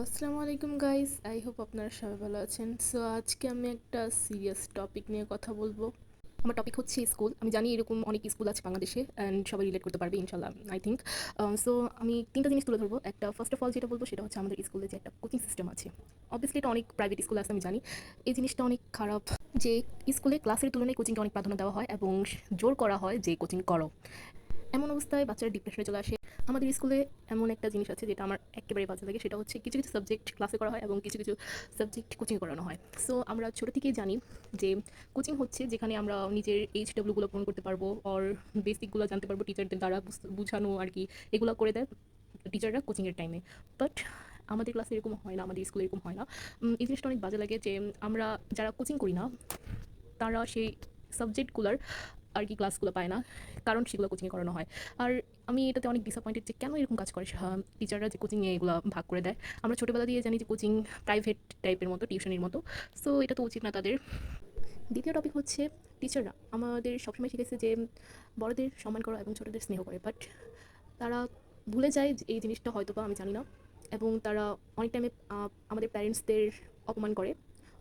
আসসালামু আলাইকুম guys, I hope আপনারা সবাই ভালো আছেন। আজকে আমি একটা সিরিয়াস টপিক নিয়ে কথা বলবো। আমার টপিক হচ্ছে স্কুল। আমি জানি এরকম অনেক স্কুল আছে বাংলাদেশে অ্যান্ড সবাই রিলেট করতে পারবে ইনশাল্লাহ, আই থিঙ্ক। সো আমি তিনটা জিনিস তুলে ধরবো। একটা ফার্স্ট অফ অল যেটা বলবো সেটা হচ্ছে আমাদের স্কুলে যে একটা কোচিং সিস্টেম আছে। অবভিয়াসলি এটা অনেক প্রাইভেট স্কুল আছে, আমি জানি এই জিনিসটা অনেক খারাপ যে স্কুলে ক্লাসের তুলনায় কোচিংকে অনেক প্রাধান্য দেওয়া হয় এবং জোর করা হয় যে কোচিং করো। এমন অবস্থায় বাচ্চারা ডিপ্রেশনে চলে আসে। আমাদের স্কুলে এমন একটা জিনিস আছে যেটা আমার একেবারে বাজে লাগে, সেটা হচ্ছে কিছু কিছু সাবজেক্ট ক্লাসে করা হয় এবং কিছু কিছু সাবজেক্ট কোচিং করানো হয়। সো আমরা ছোটো থেকেই জানি যে কোচিং হচ্ছে যেখানে আমরা নিজের এইচডব্লিউগুলো পূরণ করতে পারবো, অর বেসিকগুলো জানতে পারবো টিচারদের দ্বারা বুঝানো আর কি, এগুলো করে দেয় টিচাররা কোচিংয়ের টাইমে। বাট আমাদের ক্লাসে এরকম হয় না, আমাদের স্কুলে এরকম হয় না। এই জিনিসটা অনেক বাজে লাগে যে আমরা যারা কোচিং করি না তারা সেই সাবজেক্টগুলোর আর কি ক্লাসগুলো পায় না, কারণ সেগুলো কোচিংয়ে করানো হয়। আর আমি এটাতে অনেক ডিসঅ্যাপয়েন্টেড যে কেন এরকম কাজ করে টিচাররা, যে কোচিংয়ে এগুলো ভাগ করে দেয়। আমরা ছোটোবেলা দিয়ে জানি যে কোচিং প্রাইভেট টাইপের মতো, টিউশনের মতো। সো এটা তো উচিত না তাদের। দ্বিতীয় টপিক হচ্ছে টিচাররা আমাদের সবসময় শিখেছে যে বড়দের সম্মান করা এবং ছোটদের স্নেহ করে, বাট তারা ভুলে যায় যে এই জিনিসটা হয়তো বা আমি জানি না। এবং তারা অনেক টাইমে আমাদের প্যারেন্টসদের অপমান করে,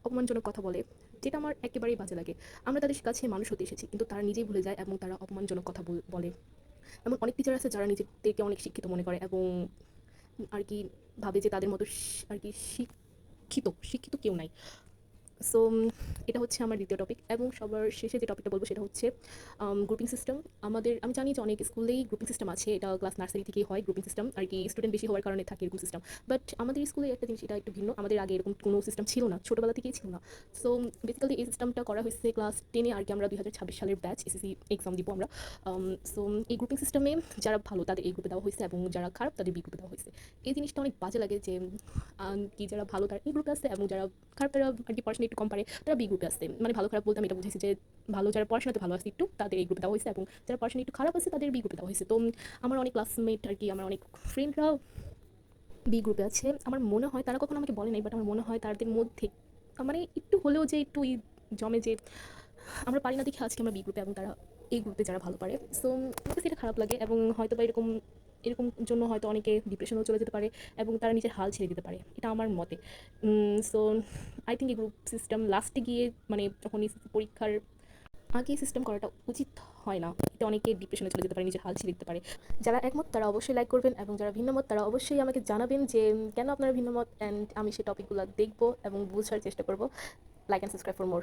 অপমানজনক কথা বলে, যেটা আমার একেবারেই বাজে লাগে। আমরা তাদের কাছে মানুষ হতে এসেছি, কিন্তু তারা নিজেই ভুলে যায় এবং তারা অপমানজনক কথা বলে। এমন অনেক টিচার আছে যারা নিজেদেরকে অনেক শিক্ষিত মনে করে এবং আর কি ভাবে যে তাদের মতো আর কি শিক্ষিত শিক্ষিত কেউ নাই। সো এটা হচ্ছে আমার দ্বিতীয় টপিক। এবং সবার শেষে যে টপিকটা বলবো সেটা হচ্ছে গ্রুপিং সিস্টেম। আমি জানি যে অনেক স্কুলেই গ্রুপিং সিস্টেম আছে, এটা ক্লাস নার্সারি থেকেই হয় গ্রুপিং সিস্টেম আর কি, স্টুডেন্ট বেশি হওয়ার কারণে থাকে এরকম সিস্টেম। বাট আমাদের স্কুলে একটা জিনিস এটা একটু ভিন্ন, আমাদের আগে এরকম কোনো সিস্টেম ছিল না, ছোটোবেলা থেকেই ছিল না। সো বেসিক্যালি এই সিস্টেমটা করা হয়েছে ক্লাস 10-এ আর কি, আমরা 2026 সালের ব্যাচ এসএসসি এক্সাম দিব আমরা। সো এই গ্রুপিং সিস্টেমে যারা ভালো তাদের এই গ্রুপে দেওয়া হয়েছে এবং যারা খারাপ তাদের বি গ্রুপে দেওয়া হয়েছে। এই জিনিসটা অনেক বাজে লাগে যে কি যারা ভালো তারা এই গ্রুপে আসছে এবং যারা খারাপ তারা আর কি পড়াশোনা একটু কম পারে তারা বি গ্রুপে আসছে। মানে ভালো খারাপ বলতে আমি এটা বুঝেছি যে ভালো যারা পড়াশোনাতে ভালো আছে একটু তাদের এই গ্রুপে দেওয়া হয়েছে এবং যারা পড়াশোনা একটু খারাপ আছে তাদের বি গ্রুপে দেওয়া হয়েছে। তো আমার অনেক ক্লাসমেট আর কি, আমার অনেক ফ্রেন্ডরা বি গ্রুপে আছে। আমার মনে হয় তারা কখনো আমাকে বলে নাই, বাট আমার মনে হয় তাদের মধ্যে মানে একটু হলেও যে একটু জমে যে আমরা পারি না দেখে আজকে আমরা বি গ্রুপে এবং তারা এই গ্রুপে যারা ভালো পারে। সো আমার কাছে এটা খারাপ লাগে এবং হয়তো বা এরকম এরকম জন্য হয়তো অনেকে ডিপ্রেশনেও চলে যেতে পারে এবং তারা নিজের হাল ছেড়ে দিতে পারে, এটা আমার মতে। সো আই থিঙ্ক এই গ্রুপ সিস্টেম লাস্টে গিয়ে মানে যখন পরীক্ষার আগে সিস্টেম করাটা উচিত হয় না, এতে অনেকে ডিপ্রেশনে চলে যেতে পারে, নিজের হাল ছেড়ে দিতে পারে। যারা একমত তারা অবশ্যই লাইক করবেন এবং যারা ভিন্নমত তারা অবশ্যই আমাকে জানাবেন যে কেন আপনারা ভিন্নমত, অ্যান্ড আমি সেই টপিকগুলো দেখবো এবং বোঝার চেষ্টা করবো। Like and subscribe for more.